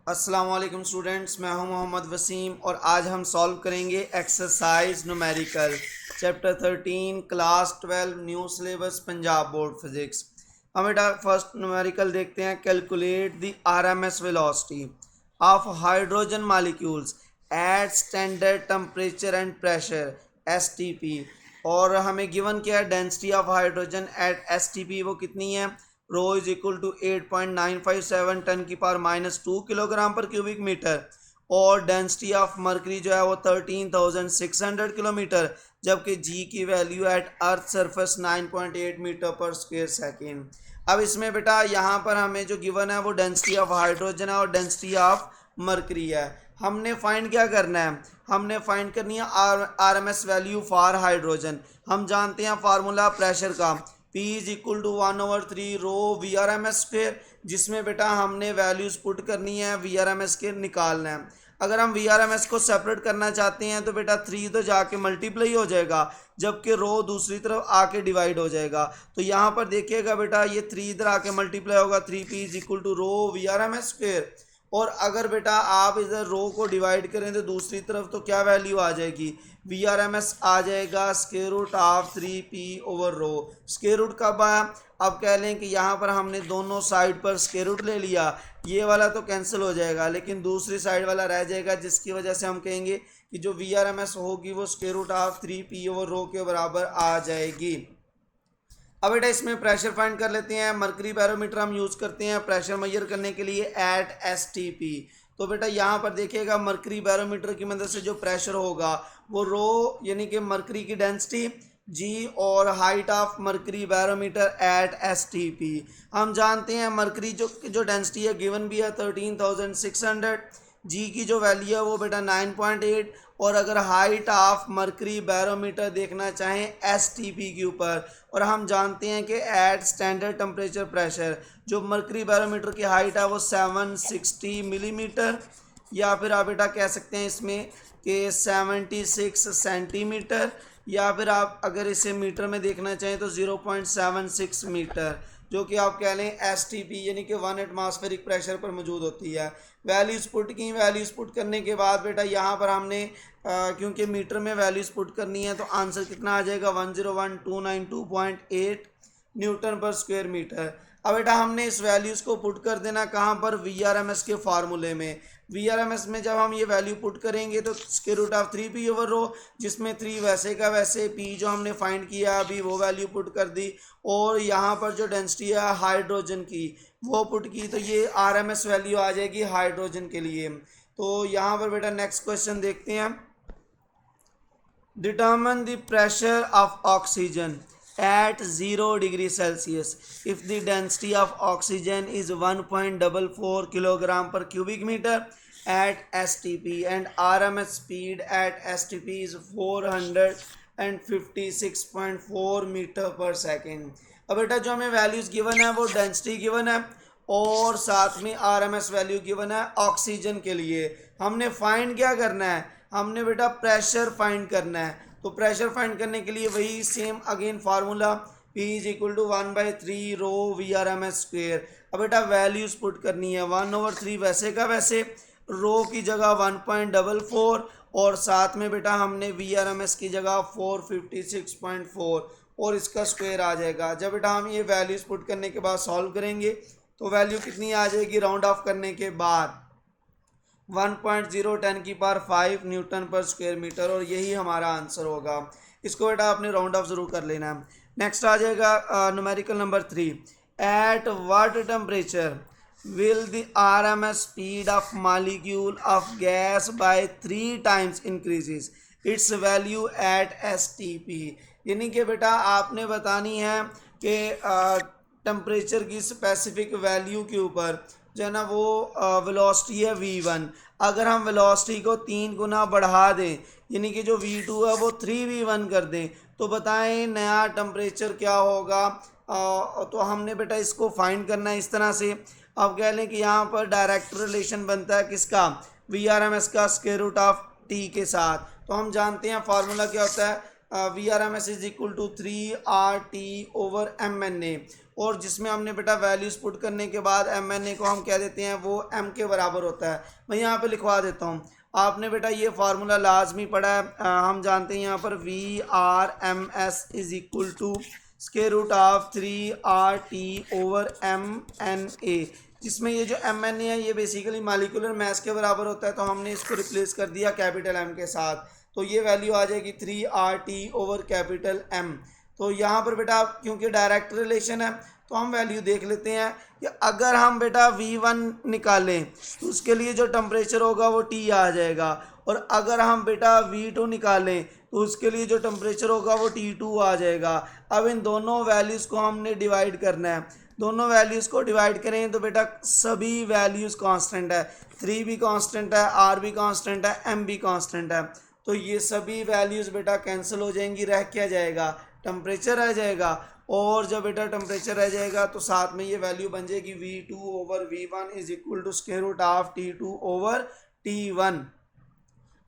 अस्सलाम वालेकुम स्टूडेंट्स, मैं हूं मोहम्मद वसीम और आज हम सॉल्व करेंगे exercise numerical chapter 13 class 12 new syllabus Punjab board physics. हम बेटा फर्स्ट न्यूमेरिकल देखते हैं। Calculate the RMS velocity of hydrogen molecules at standard temperature and pressure STP. और हमें गिवन क्या है, density of hydrogen at STP वो कितनी है, rho is equal to 8.957 ten की पावर -2 किलोग्राम पर क्यूबिक मीटर। और डेंसिटी ऑफ मर्करी जो है वो 13,600 किलोमीटर, जबकि जी की value at earth surface 9.8 metre पर स्क्वेयर सेकेंड। अब इसमें बेटा यहाँ पर हमें जो गिवन है वो डेंसिटी ऑफ हाइड्रोजन है और डेंसिटी ऑफ मर्करी है। हमने फाइंड क्या करना है, हमने फाइंड करनी है R M S value for hydrogen. हम जानते हैं फार्मूला प्रेशर का, P is equal to 1/3 rho V R M S square, जिसमें बेटा हमने वैल्यूज़ पुट करनी है, वी आर एम एस के निकालना है। अगर हम वी आर एम एस को सेपरेट करना चाहते हैं तो बेटा 3 तो जाके मल्टीप्लाई हो जाएगा, जबकि रो दूसरी तरफ आके डिवाइड हो जाएगा। तो यहाँ पर देखिएगा बेटा, ये 3 इधर आके मल्टीप्लाई होगा, 3P is equal to rho V R M S square. और अगर बेटा आप इधर रो को डिवाइड करें तो दूसरी तरफ तो क्या वैल्यू आ जाएगी, वी आर एम एस आ जाएगा square root of 3P over rho. Square root कब आया, अब कह लें कि यहाँ पर हमने दोनों साइड पर स्क्वायर रूट ले लिया, ये वाला तो कैंसिल हो जाएगा लेकिन दूसरी साइड वाला रह जाएगा, जिसकी वजह से हम कहेंगे कि जो वी आर एम एस होगी वो square root of 3P over rho के बराबर आ जाएगी। अब बेटा इसमें प्रेशर फाइंड कर लेते हैं। मर्करी बैरोमीटर हम यूज़ करते हैं प्रेशर मेजर करने के लिए एट एसटीपी। तो बेटा यहाँ पर देखिएगा, मर्करी बैरोमीटर की मदद से जो प्रेशर होगा वो रो यानी कि मर्करी की डेंसिटी जी और height of mercury barometer at STP. हम जानते हैं मर्करी जो डेंसिटी है गिवन भी है 13,600, जी की जो वैल्यू है वो बेटा 9.8, और अगर हाइट ऑफ मर्करी बैरोमीटर देखना चाहें एसटीपी के ऊपर, और हम जानते हैं कि एट स्टैंडर्ड टेम्परेचर प्रेशर जो मर्करी बैरोमीटर की हाइट है वो 760 मिलीमीटर, या फिर आप बेटा कह सकते हैं इसमें कि 76 सेंटीमीटर, या फिर आप अगर इसे मीटर में देखना चाहें तो 0.76 मीटर, जो कि आप कह लें एस टी पी यानी कि 1 एटमॉस्फेरिक प्रेशर पर मौजूद होती है। वैल्यूज़ पुट की, वैल्यूज़ पुट करने के बाद बेटा यहाँ पर हमने क्योंकि मीटर में वैल्यूज़ पुट करनी है तो आंसर कितना आ जाएगा 101,292.8 न्यूटन पर स्क्वायर मीटर। अब बेटा हमने इस वैल्यूज़ को पुट कर देना कहाँ पर, वी आर एम एस के फार्मूले में। वी आर एम एस में जब हम ये वैल्यू पुट करेंगे तो square root of 3P over rho, जिसमें 3 वैसे का वैसे, P जो हमने फाइंड किया अभी वो वैल्यू पुट कर दी, और यहाँ पर जो डेंसिटी है हाइड्रोजन की वो पुट की, तो ये आर एम एस वैल्यू आ जाएगी हाइड्रोजन के लिए। तो यहाँ पर बेटा नेक्स्ट क्वेश्चन देखते हैं। Determine the pressure of oxygen at 0 degree Celsius if the density of oxygen is 1.44 kilogram per cubic meter at STP and RMS speed at STP is 456.4 metre पर सेकेंड। अब बेटा जो हमें वैल्यूज़ गिवन है वो density given है और साथ में आरएमएस वैल्यू गिवन है ऑक्सीजन के लिए। हमने फाइंड क्या करना है, हमने बेटा प्रेशर फाइंड करना है। तो प्रेशर फाइंड करने के लिए वही same again formula, P is equal to 1/3 rho V R M S square. अब बेटा वैल्यूज़ पुट करनी है 1/3 वैसे का वैसे, रो की जगह 1.44 और साथ में बेटा हमने वी आर एम एस की जगह 456.4 और इसका स्क्वायर आ जाएगा। जब बेटा हम ये वैल्यूज़ पुट करने के बाद सॉल्व करेंगे तो वैल्यू कितनी आ जाएगी, राउंड ऑफ करने के बाद 1.010 की पावर 5 न्यूटन पर स्क्वायर मीटर, और यही हमारा आंसर होगा। इसको बेटा आपने राउंड ऑफ ज़रूर कर लेना है। नेक्स्ट आ जाएगा numerical number 3। At what temperature will the RMS speed of molecule of gas by 3 times increases its value at STP। यानी कि बेटा आपने बतानी है कि टेम्परेचर की स्पेसिफिक वैल्यू के ऊपर जो है ना वो वेलोसिटी है v1, अगर हम वेलोसिटी को 3 गुना बढ़ा दें यानी कि जो v2 है वो 3v1 कर दें तो बताएं नया टेम्परेचर क्या होगा। तो हमने बेटा इसको फाइंड करना है इस तरह से। अब कह लें कि यहाँ पर डायरेक्ट रिलेशन बनता है किसका, वी आर एम एस का स्क्वायर रूट ऑफ टी के साथ। तो हम जानते हैं फार्मूला क्या होता है, VRMS is equal to 3RT/mNA, और जिसमें हमने बेटा वैल्यूज़ पुट करने के बाद mNA को हम कह देते हैं वो m के बराबर होता है। मैं यहाँ पे लिखवा देता हूँ, आपने बेटा ये फार्मूला लाजमी पढ़ा है। हम जानते हैं यहाँ पर VRMS is equal to square root of 3RT/mNA, जिसमें ये जो mNA है ये बेसिकली मॉलिक्यूलर मास के बराबर होता है, तो हमने इसको रिप्लेस कर दिया कैपिटल M के साथ, तो ये वैल्यू आ जाएगी 3RT/M। तो यहाँ पर बेटा क्योंकि डायरेक्ट रिलेशन है तो हम वैल्यू देख लेते हैं कि अगर हम बेटा V1 निकालें तो उसके लिए जो टेम्परेचर होगा वो T आ जाएगा, और अगर हम बेटा V2 निकालें तो उसके लिए जो टेम्परेचर होगा वो T2 आ जाएगा। अब इन दोनों वैल्यूज़ को हमने डिवाइड करना है, दोनों वैल्यूज़ को डिवाइड करें तो बेटा सभी वैल्यूज़ कांस्टेंट है, 3 भी कांस्टेंट है, R भी कांस्टेंट है, M भी कांस्टेंट है, तो ये सभी वैल्यूज़ बेटा कैंसिल हो जाएंगी, रह क्या जाएगा, टेम्परेचर रह जाएगा। और जब बेटा टेम्परेचर रह जाएगा तो साथ में ये वैल्यू बन जाएगी V2/V1 is equal to square root of T2/T1।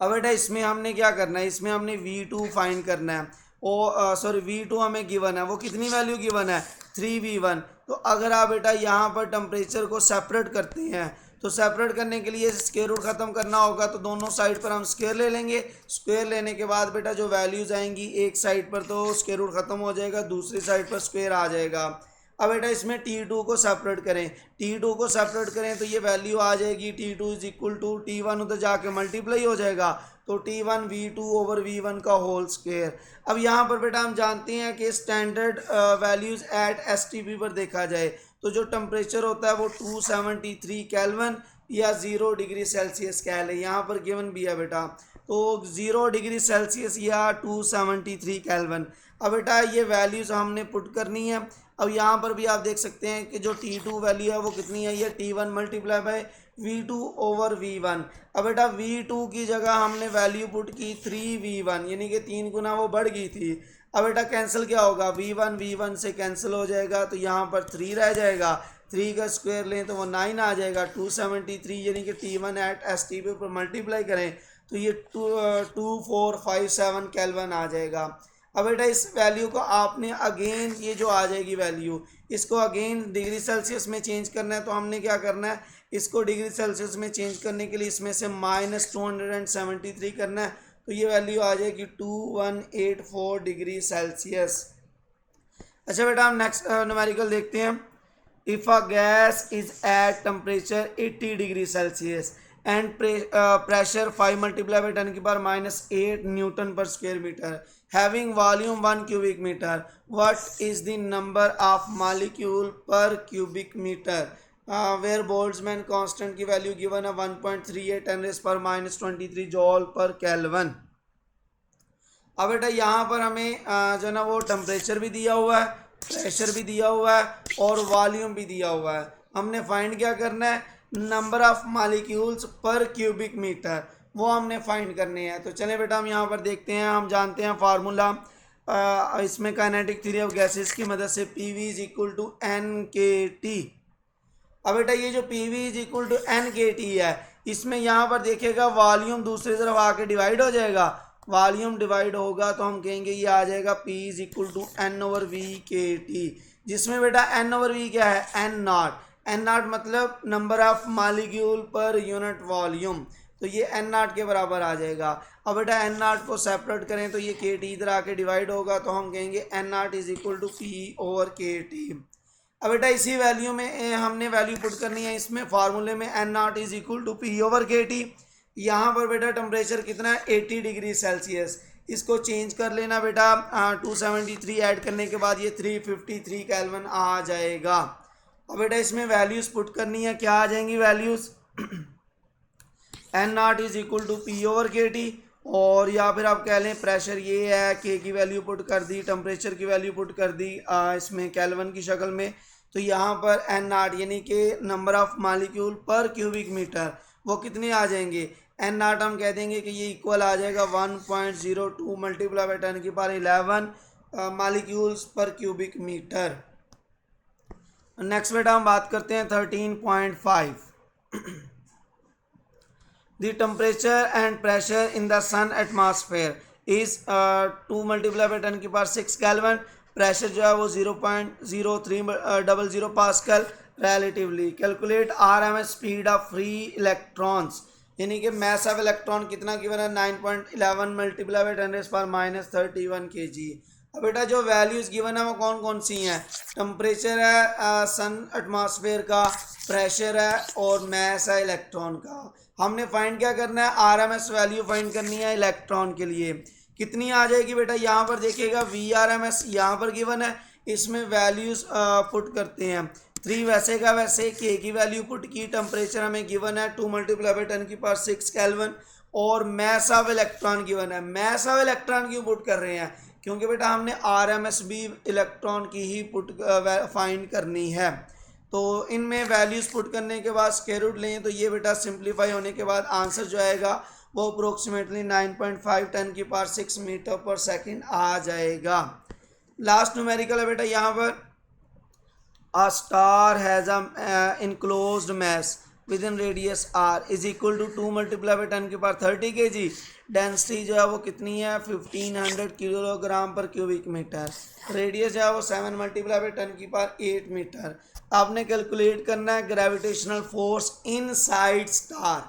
अब बेटा इसमें हमने क्या करना है, इसमें हमने V2 फाइंड करना है, और सॉरी V2 हमें गिवन है, वो कितनी वैल्यू गिवन है 3V1। तो अगर आप बेटा यहाँ पर टेम्परेचर को सेपरेट करते हैं तो सेपरेट करने के लिए स्क्वायर रूट ख़त्म करना होगा, तो दोनों साइड पर हम स्क्वायर ले लेंगे। स्क्वायर लेने के बाद बेटा जो वैल्यूज़ आएंगी एक साइड पर तो स्क्वायर रूट ख़त्म हो जाएगा, दूसरी साइड पर स्क्वायर आ जाएगा। अब बेटा इसमें T2 को सेपरेट करें, T2 को सेपरेट करें तो ये वैल्यू आ जाएगी T2 is equal to T1, उधर जाके मल्टीप्लाई हो जाएगा, तो T1 V2/V1 का होल स्क्वायर। अब यहाँ पर बेटा हम जानते हैं कि स्टैंडर्ड वैल्यूज़ एट STP पर देखा जाए तो जो टेम्परेचर होता है वो 273 केल्विन या 0 डिग्री सेल्सियस कह लें, यहाँ पर गिवन भी है बेटा, तो 0 डिग्री सेल्सियस या 273 केल्विन। अब बेटा ये वैल्यूज़ हमने पुट करनी है। अब यहाँ पर भी आप देख सकते हैं कि जो T2 वैल्यू है वो कितनी है, ये T1 मल्टीप्लाई बाय V2/V1। अब बेटा V2 की जगह हमने वैल्यू पुट की 3V1, यानी कि 3 गुना वो बढ़ गई थी। अब बेटा कैंसिल क्या होगा, V1 से कैंसिल हो जाएगा, तो यहाँ पर 3 रह जाएगा, 3 का स्क्वायर लें तो वो 9 आ जाएगा, 273 यानी कि T1 एट STP पर मल्टीप्लाई करें तो ये 2457 केल्विन आ जाएगा। अब बेटा इस वैल्यू को आपने अगेन ये जो आ जाएगी वैल्यू, इसको अगेन डिग्री सेल्सियस में चेंज करना है, तो हमने क्या करना है, इसको डिग्री सेल्सियस में चेंज करने के लिए इसमें से -273 करना है, तो ये वैल्यू आ जाएगी 2184 डिग्री सेल्सियस। अच्छा बेटा हम नेक्स्ट न्यूमेरिकल देखते हैं। If a gas is at temperature 80 degree Celsius and pressure 5 multiply by 10⁻⁸ Newton पर square metre, having volume 1 cubic meter, what is the number of molecule per cubic meter, where Boltzmann constant की value given है 1.38 10⁻⁻23 जॉल पर kelvin. अब बेटा यहाँ पर हमें जो ना वो टेम्परेचर भी दिया हुआ है, प्रेशर भी दिया हुआ है और वॉल्यूम भी दिया हुआ है। हमने फाइंड क्या करना है, नंबर ऑफ मॉलिक्यूल्स पर क्यूबिक मीटर, वो हमने फाइंड करने हैं। तो चलें बेटा हम यहाँ पर देखते हैं, हम जानते हैं फार्मूला इसमें काइनेटिक थ्योरी ऑफ गैसेस की मदद से PV is equal to NKT। अब बेटा ये जो PV is equal to NKT है, इसमें यहाँ पर देखिएगा वॉल्यूम दूसरी तरफ आके डिवाइड हो जाएगा, वॉल्यूम डिवाइड होगा तो हम कहेंगे ये आ जाएगा P is equal to N/V/KT, जिसमें बेटा N/V क्या है, N0 मतलब number of molecule per unit volume, तो ये N0 के बराबर आ जाएगा। अब बेटा N0 को सेपरेट करें तो ये KT इधर आके डिवाइड होगा, तो हम कहेंगे N0 is equal to P/KT। अब बेटा इसी वैल्यू में हमने वैल्यू पुट करनी है, इसमें फार्मूले में N0 is equal to P/KT। यहाँ पर बेटा टेम्परेचर कितना है 80 डिग्री सेल्सियस, इसको चेंज कर लेना बेटा, 273 ऐड करने के बाद ये 353 केल्विन आ जाएगा। अब बेटा इसमें वैल्यूज़ पुट करनी है, क्या आ जाएंगी values, N0 is equal to P/KT, और या फिर आप कह लें प्रेशर ये है, K की वैल्यू पुट कर दी, टेम्परेचर की वैल्यू पुट कर दी इसमें केल्विन की शक्ल में, तो यहाँ पर N0 यानी कि नंबर ऑफ मॉलिक्यूल पर क्यूबिक मीटर वो कितने आ जाएंगे, N0 हम कह देंगे कि ये इक्वल आ जाएगा 1.02 मल्टीप्लाई बाई 10⁻11 मॉलिक्यूल्स पर क्यूबिक मीटर। नेक्स्ट बेटा हम बात करते हैं 13.5 The temperature and pressure in the sun atmosphere is 2 multiply by 10 की पावर 6 केल्विन। प्रेशर जो है वो 0.0300 pascal relatively. Calculate RMS speed of free electrons, यानी कि मैस ऑफ इलेक्ट्रॉन कितना गिवन है 9.11 मल्टीप्लाई बाई 10⁻31 kg। अब बेटा जो वैल्यूज़ गिवन है वो कौन कौन सी हैं? टेम्परेचर है सन एटमॉस्फेयर का, प्रेशर है और मैस है इलेक्ट्रॉन का। हमने फाइंड क्या करना है? RMS वैल्यू फाइंड करनी है इलेक्ट्रॉन के लिए। कितनी आ जाएगी बेटा? यहाँ पर देखिएगा VRMS यहाँ पर गिवन है, इसमें वैल्यूज़ पुट करते हैं। 3 वैसे का वैसे, K की वैल्यू पुट की, टेम्परेचर हमें गिवन है 2 मल्टीप्लाई बाई 10 की पावर 6 केल्विन और मैस ऑफ इलेक्ट्रॉन गिवन है। मैस ऑफ इलेक्ट्रॉन क्यों पुट कर रहे हैं? क्योंकि बेटा हमने RMS भी इलेक्ट्रॉन की ही पुट फाइंड करनी है। तो इनमें वैल्यूज़ पुट करने के बाद स्क्वायर रूट लें तो ये बेटा सिंप्लीफाई होने के बाद आंसर जो आएगा वो अप्रोक्सीमेटली 9.5 10 की पावर 6 मीटर पर सेकंड आ जाएगा। लास्ट न्यूमेरिकल है बेटा यहाँ पर, a star has a enclosed mass within radius r is equal to 2 multiply by 10 की पावर 30 kg। डेंसिटी जो है वो कितनी है? 1500 किलोग्राम पर क्यूबिक मीटर। रेडियस जो है वो 7 मल्टीप्लाई बाई 10 की पावर 8 मीटर। आपने कैलकुलेट करना है ग्रेविटेशनल फोर्स इनसाइड स्टार।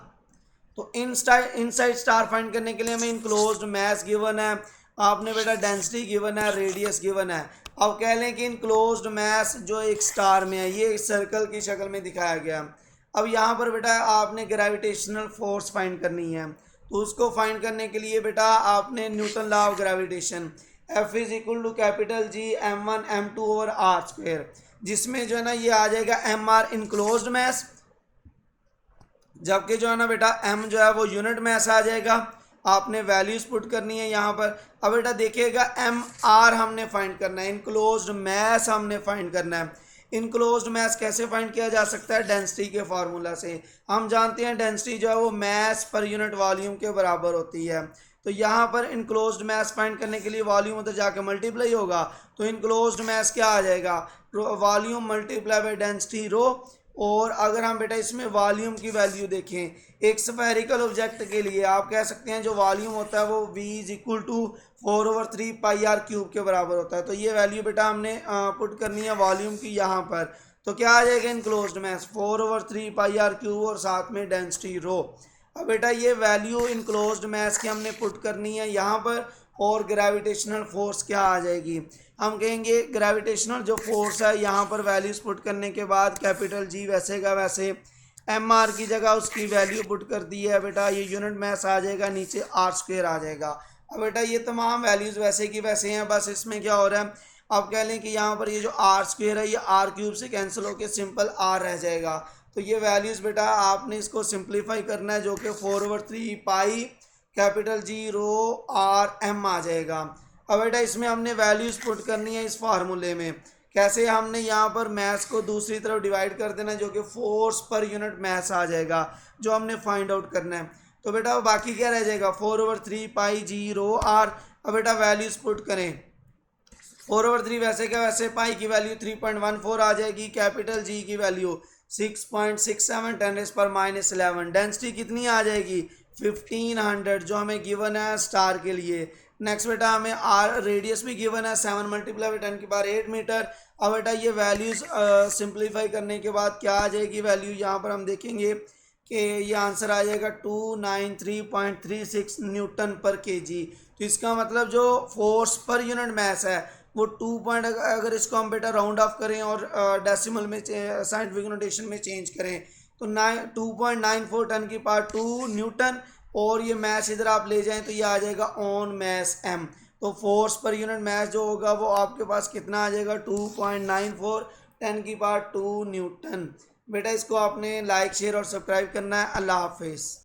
तो इनसाइड स्टार फाइंड करने के लिए हमें इनक्लोज्ड मैस गिवन है, आपने बेटा डेंसिटी गिवन है, रेडियस गिवन है। अब कह लें कि इनक्लोज्ड मैस जो एक स्टार में है, ये एक सर्कल की शक्ल में दिखाया गया। अब यहाँ पर बेटा आपने ग्रेविटेशनल फोर्स फाइंड करनी है, तो उसको फाइंड करने के लिए बेटा आपने Newton law of gravitation F is equal to capital G m1 m2 over r square, जिसमें जो है ना ये आ जाएगा mr इनक्लोज्ड मैस, जबकि जो है ना बेटा m जो है वो यूनिट मैस आ जाएगा। आपने वैल्यूज पुट करनी है यहाँ पर। अब बेटा देखिएगा mr हमने फाइंड करना है, इनक्लोज्ड मैस हमने फाइंड करना है। इनक्लोज्ड मैस कैसे फाइंड किया जा सकता है? डेंसिटी के फार्मूला से। हम जानते हैं डेंसिटी जो है वो मैस पर यूनिट वॉल्यूम के बराबर होती है। तो यहाँ पर इनक्लोज्ड मैस फाइंड करने के लिए वॉल्यूम उधर जाके मल्टीप्लाई होगा, तो इनक्लोज्ड मैस क्या आ जाएगा? Volume multiply by density rho. और अगर हम बेटा इसमें वॉल्यूम की वैल्यू देखें, एक स्फेरिकल ऑब्जेक्ट के लिए आप कह सकते हैं जो वॉल्यूम होता है वो V is equal to 4/3 pi R cube के बराबर होता है। तो ये वैल्यू बेटा हमने पुट करनी है वॉल्यूम की यहाँ पर। तो क्या आ जाएगा? Enclosed mass 4/3 pi R cube और साथ में डेंसिटी रो। अब बेटा ये वैल्यू इनक्लोज्ड मैस की हमने पुट करनी है यहाँ पर, और ग्रेविटेशनल फोर्स क्या आ जाएगी? हम कहेंगे ग्रेविटेशनल जो फोर्स है यहाँ पर वैल्यूज पुट करने के बाद कैपिटल G वैसे का वैसे, mr की जगह उसकी वैल्यू पुट कर दी है बेटा, ये यूनिट मैस आ जाएगा, नीचे r स्क्वायर आ जाएगा। अब बेटा ये तमाम वैल्यूज़ वैसे की वैसे हैं, बस इसमें क्या हो रहा है? अब कह लें कि यहाँ पर ये जो r स्क्वायर है ये r क्यूब से कैंसिल होकर सिंपल r रह जाएगा। तो ये वैल्यूज़ बेटा आपने इसको सिंप्लीफाई करना है, जो कि 4/3 पाई कैपिटल G रो r m आ जाएगा। अब बेटा इसमें हमने वैल्यूज़ पुट करनी है इस फार्मूले में। कैसे? हमने यहाँ पर मैस को दूसरी तरफ डिवाइड कर देना, जो कि फोर्स पर यूनिट मैस आ जाएगा, जो हमने फाइंड आउट करना है। तो बेटा बाकी क्या रह जाएगा? 4/3 पाई G रो r। अब बेटा वैल्यूज़ पुट करें, 4/3 वैसे क्या वैसे, पाई की वैल्यू 3.14 आ जाएगी, कैपिटल G की वैल्यू 6.67 10⁻11। डेंसिटी कितनी आ जाएगी? 1500, जो हमें गिवन है स्टार के लिए। नेक्स्ट बेटा हमें आर रेडियस भी गिवन है 7 मल्टीप्लाई बाई 10 की पावर 8 मीटर। अब बेटा ये वैल्यूज़ सिंप्लीफाई करने के बाद क्या आ जाएगी वैल्यू? यहाँ पर हम देखेंगे कि ये आंसर आ जाएगा 293.36 न्यूटन पर केजी। तो इसका मतलब जो फोर्स पर यूनिट मैस है वो 2 पॉइंट, अगर इसको हम बेटा राउंड ऑफ करें और डेसिमल में साइंटिफिक नोटेशन में चेंज करें तो 2.94 टन की पावर 2 न्यूटन, और ये मैस इधर आप ले जाएं तो ये आ जाएगा ऑन मैस m। तो फोर्स पर यूनिट मैस जो होगा वो आपके पास कितना आ जाएगा? 2.94 10 की पावर 2 न्यूटन। बेटा इसको आपने लाइक शेयर और सब्सक्राइब करना है। अल्लाह हाफिज़।